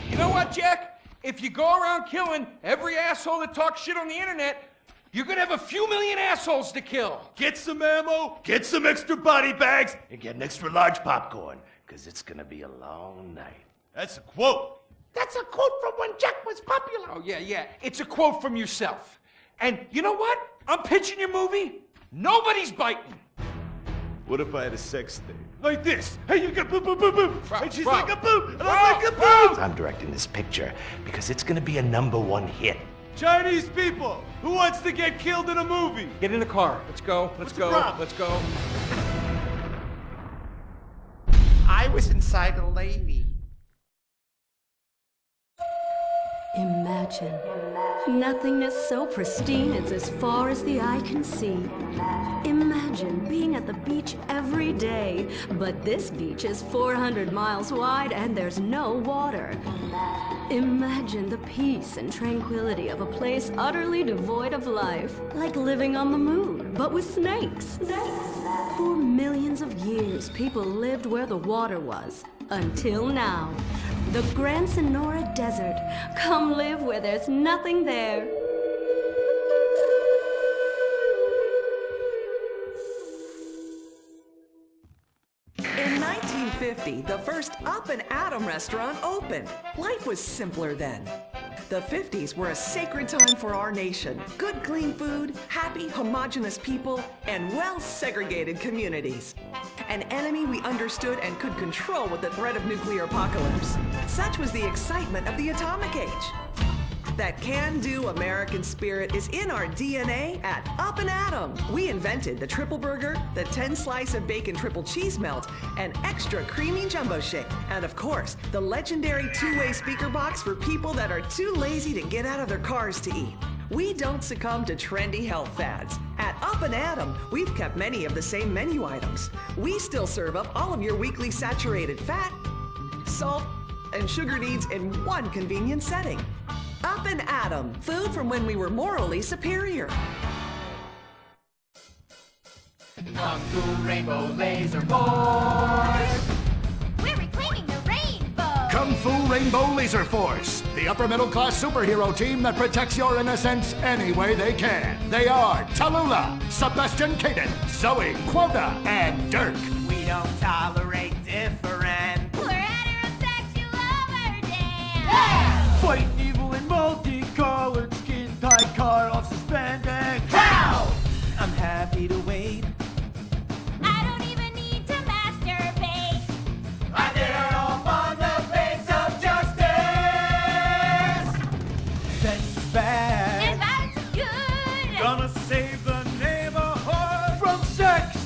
You know what, Jack? If you go around killing every asshole that talks shit on the internet, you're gonna have a few million assholes to kill. Get some ammo, get some extra body bags, and get an extra large popcorn, because it's gonna be a long night. That's a quote. That's a quote from when Jack was popular. Oh, yeah. It's a quote from yourself. And you know what? I'm pitching your movie. Nobody's biting. What if I had a sex thing? Like this. Hey, you got boop, boop, boop, boop. And she's Bro. like a boop, and I'm like a boop. I'm directing this picture because it's gonna be a #1 hit. Chinese people, who wants to get killed in a movie? Get in the car. Let's go. What's the problem? Let's go. I was inside a lady. Imagine nothingness so pristine it's as far as the eye can see. Imagine being at the beach every day, but this beach is 400 miles wide and there's no water. Imagine the peace and tranquility of a place utterly devoid of life, like living on the moon, but with snakes. For millions of years, people lived where the water was, until now. The Gran Sonora Desert. Come live where there's nothing there. In 1950, the first Up and Atom restaurant opened. Life was simpler then. The 50s were a sacred time for our nation. Good, clean food, happy, homogenous people, and well-segregated communities. An enemy we understood and could control with the threat of nuclear apocalypse. Such was the excitement of the atomic age. That can-do American spirit is in our DNA at Up and Atom. We invented the triple burger, the 10-slice of bacon triple cheese melt, and extra creamy jumbo shake. And of course, the legendary two-way speaker box for people that are too lazy to get out of their cars to eat. We don't succumb to trendy health fads. At Up and Atom, we've kept many of the same menu items. We still serve up all of your weekly saturated fat, salt, and sugar needs in one convenient setting. Up and Atom, food from when we were morally superior. Kung Fu Rainbow Laser Force! We're reclaiming the rainbow! Kung Fu Rainbow Laser Force, the upper middle class superhero team that protects your innocence any way they can. They are Tallulah, Sebastian Caden, Zoe, Quota, and Dirk. We don't tolerate different. We're heterosexual, we're damn! Fight evil in multicolored skin, tight car off suspended. How? I'm happy to wait. I don't even need to masturbate! I did it all on the face of justice. Sex is bad. And violence is good! Gonna save the neighborhood from sex.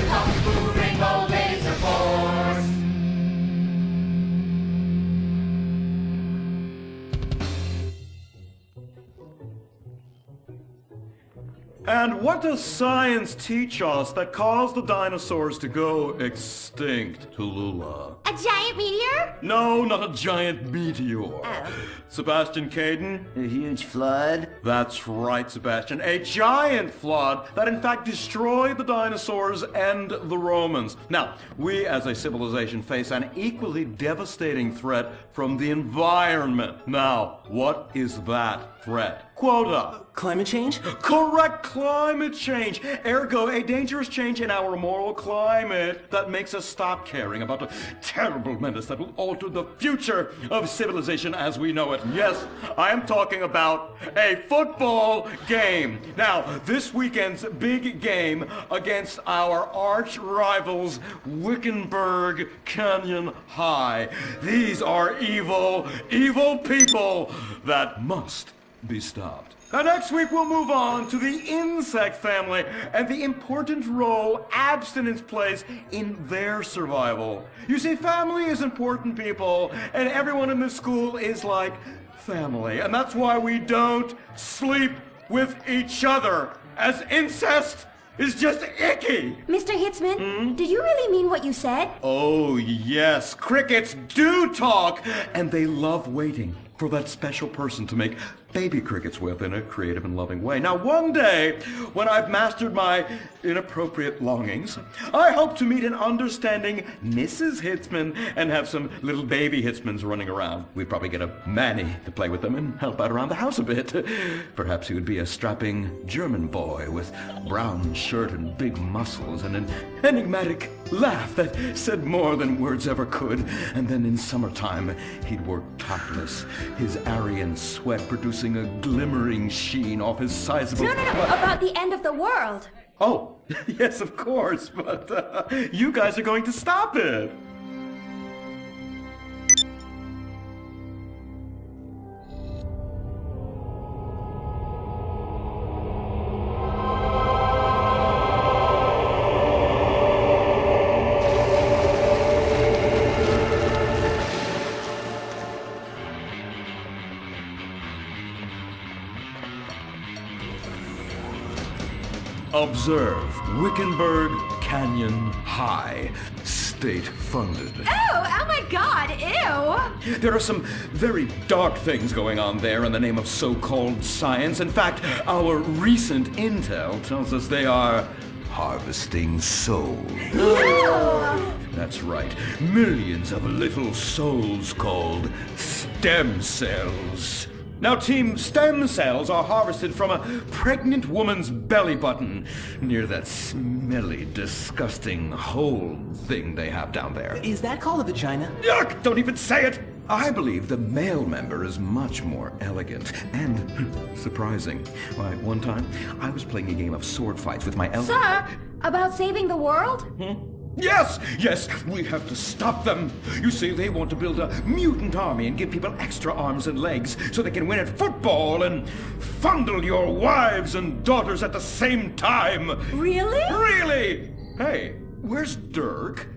Kung Fu Rainbow Laser Force! And what does science teach us that caused the dinosaurs to go extinct, Tallulah? A giant meteor? No, not a giant meteor. Oh. Sebastian Caden? A huge flood? That's right, Sebastian. A giant flood that in fact destroyed the dinosaurs and the Romans. Now, we as a civilization face an equally devastating threat from the environment. Now, what is that threat? Quota. Climate change? Correct, climate change. Ergo, a dangerous change in our moral climate that makes us stop caring about the terrible menace that will alter the future of civilization as we know it. Yes, I am talking about a football game. Now, this weekend's big game against our arch rivals, Wickenburg Canyon High. These are evil, evil people that must be stopped. Now, next week we'll move on to the insect family and the important role abstinence plays in their survival. You see, family is important, people, and everyone in this school is like family, and that's why we don't sleep with each other, as incest is just icky. Mr. Hitzman, do you really mean what you said? Oh, yes, crickets do talk, and they love waiting for that special person to make baby crickets with in a creative and loving way. Now, one day, when I've mastered my inappropriate longings, I hope to meet an understanding Mrs. Hitzman and have some little baby Hitzmans running around. We'd probably get a Manny to play with them and help out around the house a bit. Perhaps he would be a strapping German boy with brown shirt and big muscles and an enigmatic laugh that said more than words ever could. And then in summertime, he'd work topless, his Aryan sweat producing a glimmering sheen off his sizable... No, about the end of the world. Oh, yes, of course, but you guys are going to stop it. Observe Wickenburg Canyon High, state-funded. Oh my God, ew! There are some very dark things going on there in the name of so-called science. In fact, our recent intel tells us they are harvesting souls. That's right. Millions of little souls called stem cells. Now, Team, stem cells are harvested from a pregnant woman's belly button near that smelly, disgusting hole thing they have down there. Is that called a vagina? Yuck! Don't even say it! I believe the male member is much more elegant and surprising. Why, one time, I was playing a game of sword fights with my Sir, about saving the world? Yes, we have to stop them. You see, they want to build a mutant army and give people extra arms and legs so they can win at football and fondle your wives and daughters at the same time. Really? Really? Hey, where's Dirk?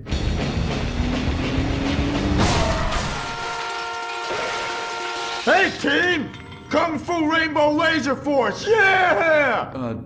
Hey, team! Kung Fu Rainbow Laser Force, yeah!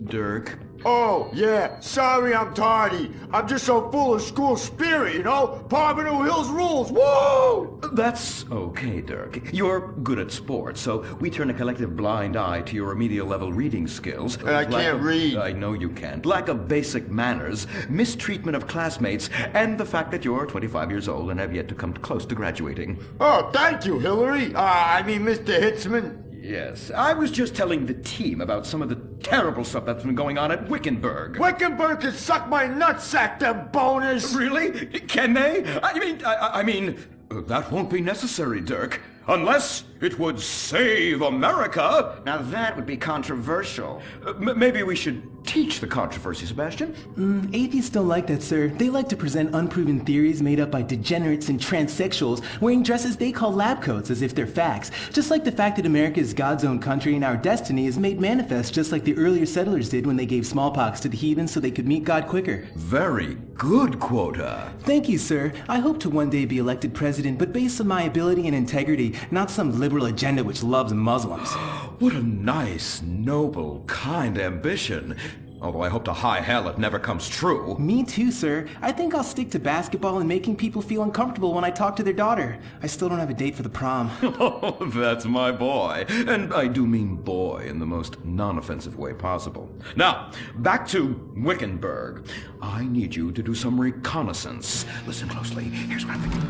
Dirk? Oh, yeah, sorry I'm tardy. I'm just so full of school spirit, you know? Parvenu Hills rules, woo! That's okay, Dirk. You're good at sports, so we turn a collective blind eye to your remedial level reading skills. I can't read. I know you can't. Lack of basic manners, mistreatment of classmates, and the fact that you're 25 years old and have yet to come close to graduating. Oh, thank you, Hillary. I mean, Mr. Hitzman. Yes, I was just telling the team about some of the terrible stuff that's been going on at Wickenburg. Wickenburg can suck my nutsack, them boners! Really? Can they? I mean, that won't be necessary, Dirk. Unless it would save America. Now that would be controversial. Maybe we should teach the controversy, Sebastian. Atheists don't like that, sir. They like to present unproven theories made up by degenerates and transsexuals wearing dresses they call lab coats as if they're facts. Just like the fact that America is God's own country and our destiny is made manifest just like the earlier settlers did when they gave smallpox to the heathen so they could meet God quicker. Very good, Quota. Thank you, sir. I hope to one day be elected president, but based on my ability and integrity, not some liberal agenda which loves Muslims. What a nice, noble, kind ambition. Although I hope to high hell it never comes true. Me too, sir. I think I'll stick to basketball and making people feel uncomfortable when I talk to their daughter. I still don't have a date for the prom. Oh, that's my boy. And I do mean boy in the most non-offensive way possible. Now, back to Wickenburg. I need you to do some reconnaissance. Listen closely. Here's what I'm thinking.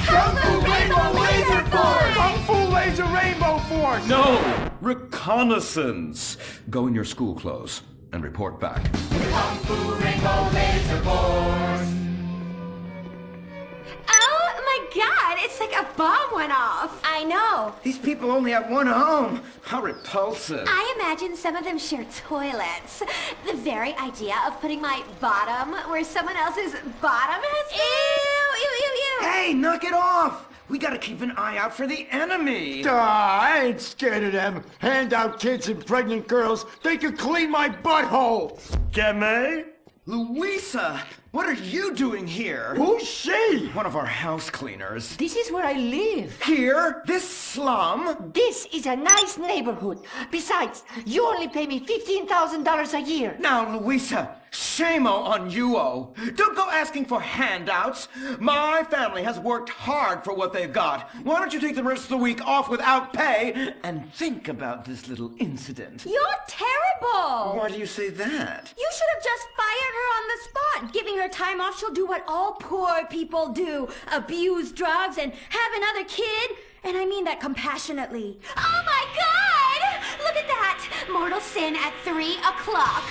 Kung Fu Rainbow Laser Force! Kung Fu Laser Rainbow Force! No! Reconnaissance! Go in your school clothes and report back. Kung Fu Rainbow Laser Force! Oh my God, it's like a bomb went off. I know. These people only have one home. How repulsive. I imagine some of them share toilets. The very idea of putting my bottom where someone else's bottom has been. Ew. Hey, knock it off. We gotta keep an eye out for the enemy. I ain't scared of them. Handout kids and pregnant girls. They can clean my butthole. Can they? Louisa, what are you doing here? Who's she? One of our house cleaners. This is where I live. Here? This slum? This is a nice neighborhood. Besides, you only pay me $15,000 a year. Now, Louisa, Shame-o on you-o. Don't go asking for handouts. My family has worked hard for what they've got. Why don't you take the rest of the week off without pay and think about this little incident? You're terrible! Why do you say that? You should have just fired her on the spot. Giving her time off, she'll do what all poor people do. Abuse drugs and have another kid. And I mean that compassionately. Oh my God! Look at that! Mortal sin at 3 o'clock.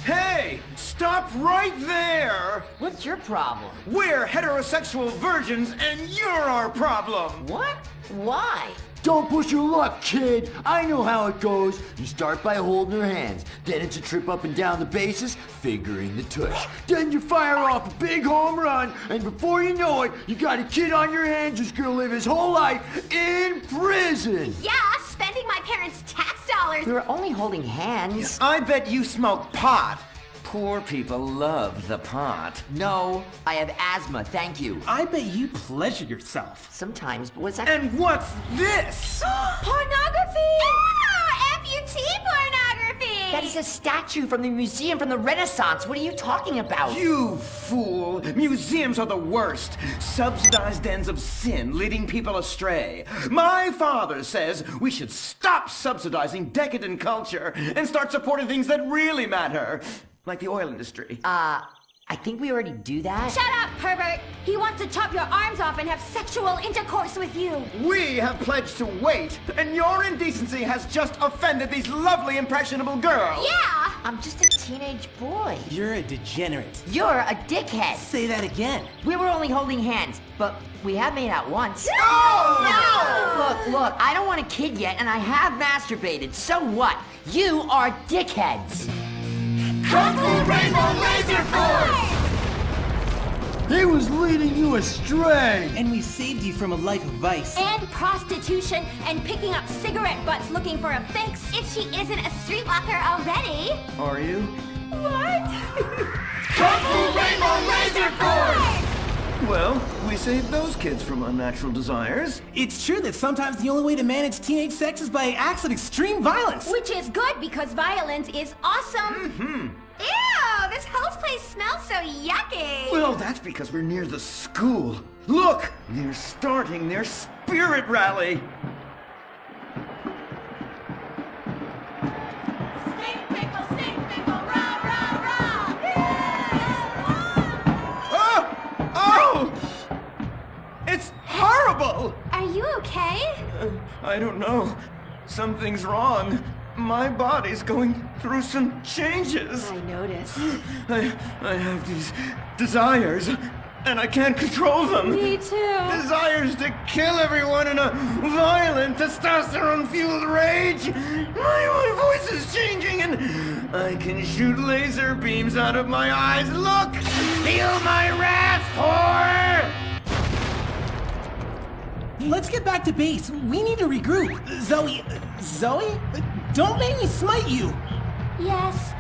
Hey! Stop right there! What's your problem? We're heterosexual virgins and you're our problem! What? Why? Don't push your luck, kid. I know how it goes. You start by holding her hands. Then it's a trip up and down the bases, figuring the tush. Then you fire off a big home run, and before you know it, you got a kid on your hands who's gonna live his whole life in prison. Yeah, spending my parents' tax dollars. We were only holding hands. I bet you smoke pot. Poor people love the pot. No, I have asthma, thank you. I bet you pleasure yourself. Sometimes, but what's that? And what's this? Pornography! Amputee pornography! That is a statue from the museum from the Renaissance. What are you talking about? You fool! Museums are the worst. Subsidized dens of sin, leading people astray. My father says we should stop subsidizing decadent culture and start supporting things that really matter. Like the oil industry. I think we already do that. Shut up, pervert! He wants to chop your arms off and have sexual intercourse with you. We have pledged to wait, and your indecency has just offended these lovely, impressionable girls. Yeah! I'm just a teenage boy. You're a degenerate. You're a dickhead. Say that again. We were only holding hands, but we have made out once. No! Look, I don't want a kid yet, and I have masturbated. So what? You are dickheads. Kung Fu Rainbow Laser Force! He was leading you astray. And we saved you from a life of vice. And prostitution and picking up cigarette butts looking for a fix. If she isn't a streetwalker already. Are you? What? Kung Fu Rainbow Laser Force! Well, we saved those kids from unnatural desires. It's true that sometimes the only way to manage teenage sex is by acts of extreme violence. Which is good because violence is awesome. Ew, this whole place smells so yucky. Well, that's because we're near the school. Look, they're starting their spirit rally. Stink pickle, rah, rah, rah! Oh! It's horrible! Are you okay? I don't know. Something's wrong. My body's going through some changes. I noticed. I have these desires, and I can't control them. Me too. Desires to kill everyone in a violent, testosterone-fueled rage. My voice is changing, and I can shoot laser beams out of my eyes. Look! Feel my wrath, whore! Let's get back to base. We need to regroup. Zoe? Don't make me smite you. Yes,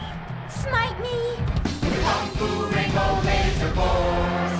smite me. Kung Fu Rainbow Laser Force!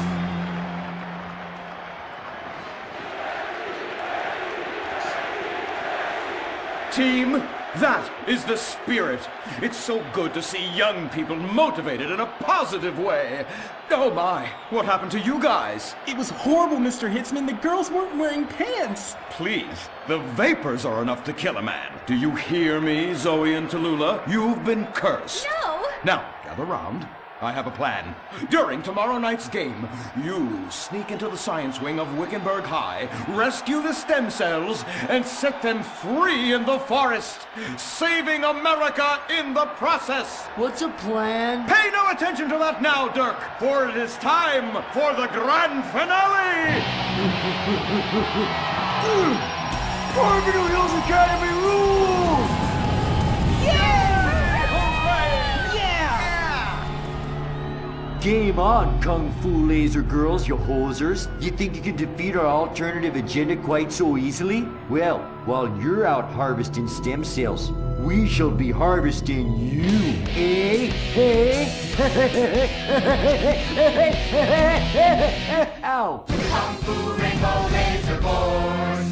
Team, that is the spirit. It's so good to see young people motivated in a positive way. Oh my, what happened to you guys? It was horrible, Mr. Hitzman. The girls weren't wearing pants. Please, the vapors are enough to kill a man. Do you hear me, Zoe and Tallulah? You've been cursed. No. Now, gather round. I have a plan. During tomorrow night's game, you sneak into the science wing of Wickenburg High, rescue the stem cells, and set them free in the forest, saving America in the process. What's a plan? Pay no attention to that now, Dirk, for it is time for the grand finale! Barbaro Hills Academy rules! Game on, Kung Fu Laser Girls, you hosers. You think you can defeat our alternative agenda quite so easily? Well, while you're out harvesting stem cells, we shall be harvesting you, eh? Ow! Kung Fu Rainbow Laser Force!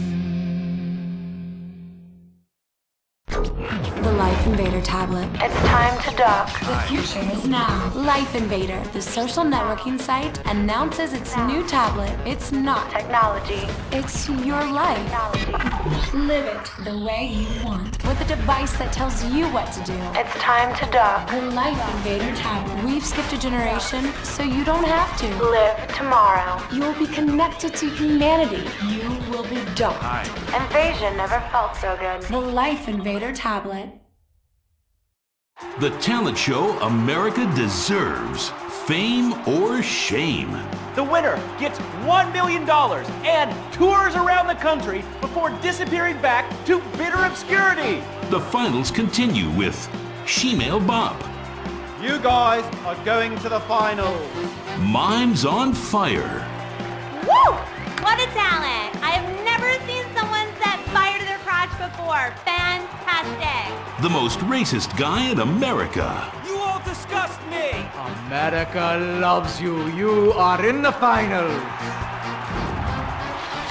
The life Invader tablet. It's time to dock. The future is now. Life Invader, the social networking site, announces its new tablet. It's not technology. It's your life. Technology. Live it the way you want. With a device that tells you what to do. It's time to dock. The Life Invader tablet. We've skipped a generation, so you don't have to. Live tomorrow. You'll be connected to humanity. You will be docked. Invasion never felt so good. The Life Invader tablet. The talent show America deserves. Fame or shame. The winner gets $1 million and tours around the country before disappearing back to bitter obscurity. The finals continue with Shemale Bop. You guys are going to the finals. Mimes on Fire. Woo! What a talent! I have never seen someone set fire to their crotch before. Fantastic! The most racist guy in America. You all disgust me! America loves you. You are in the finals.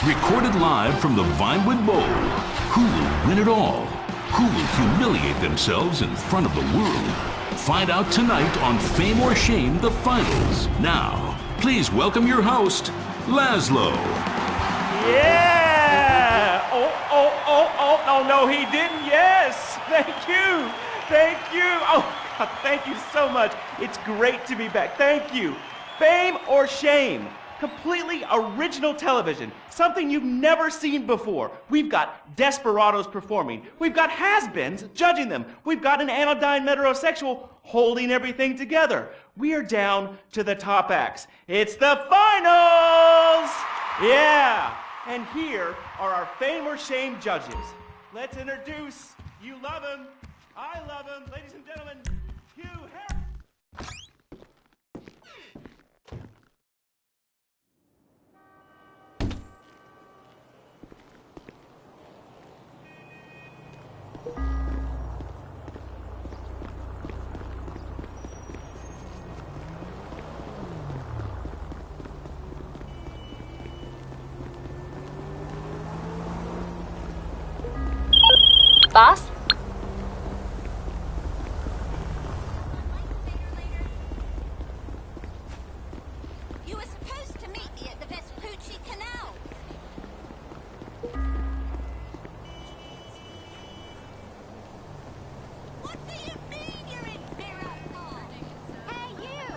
Recorded live from the Vinewood Bowl. Who will win it all? Who will humiliate themselves in front of the world? Find out tonight on Fame or Shame, the finals. Now, please welcome your host, Laszlo. Yeah! Oh, no, he didn't. Yes! Thank you! Thank you! Oh, God, thank you so much. It's great to be back. Thank you. Fame or Shame? Completely original television. Something you've never seen before. We've got desperados performing. We've got has-beens judging them. We've got an anodyne metrosexual holding everything together. We are down to the top acts. It's the finals! Yeah! And here are our Fame or Shame judges. Let's introduce, you love him, I love him, ladies and gentlemen, Hugh Harris. Boss? You were supposed to meet me at the Vespucci Canal. What do you mean you're in Veracruz? Hey, you!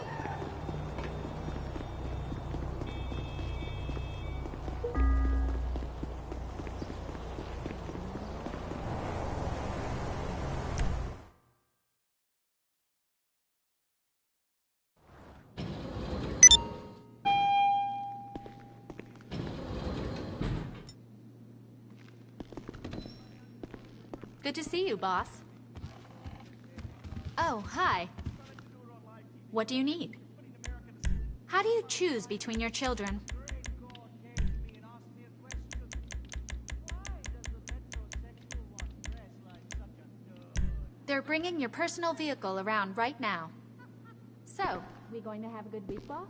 Good to see you, boss. Oh, hi. What do you need? How do you choose between your children? They're bringing your personal vehicle around right now. So, we going to have a good week, boss?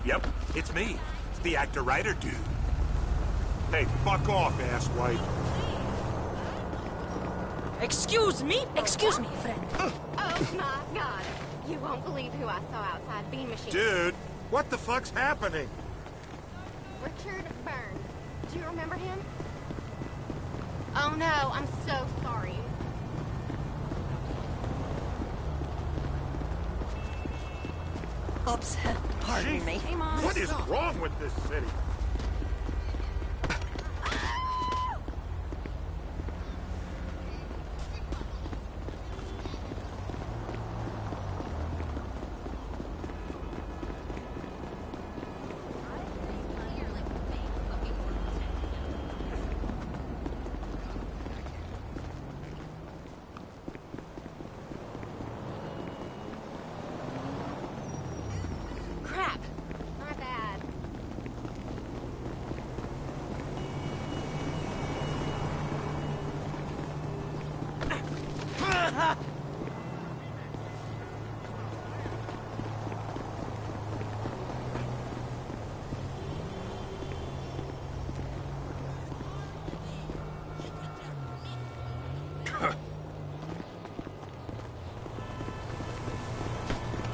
Yep, it's me. It's the actor-writer dude. Hey, fuck off, asswipe. Excuse me, friend. Oh my god. You won't believe who I saw outside Bean Machine. Dude, what the fuck's happening? Richard Burns. Do you remember him? Oh no, I'm so sorry. Oops, pardon me. Hey, Mom. What is wrong with this city? Crap. My bad.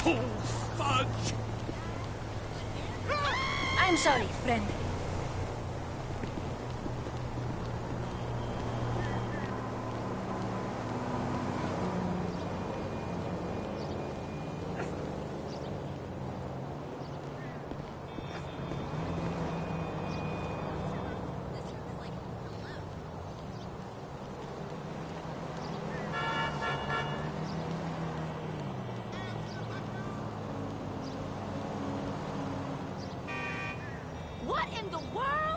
Oh, fudge! I'm sorry, friend. What in the world?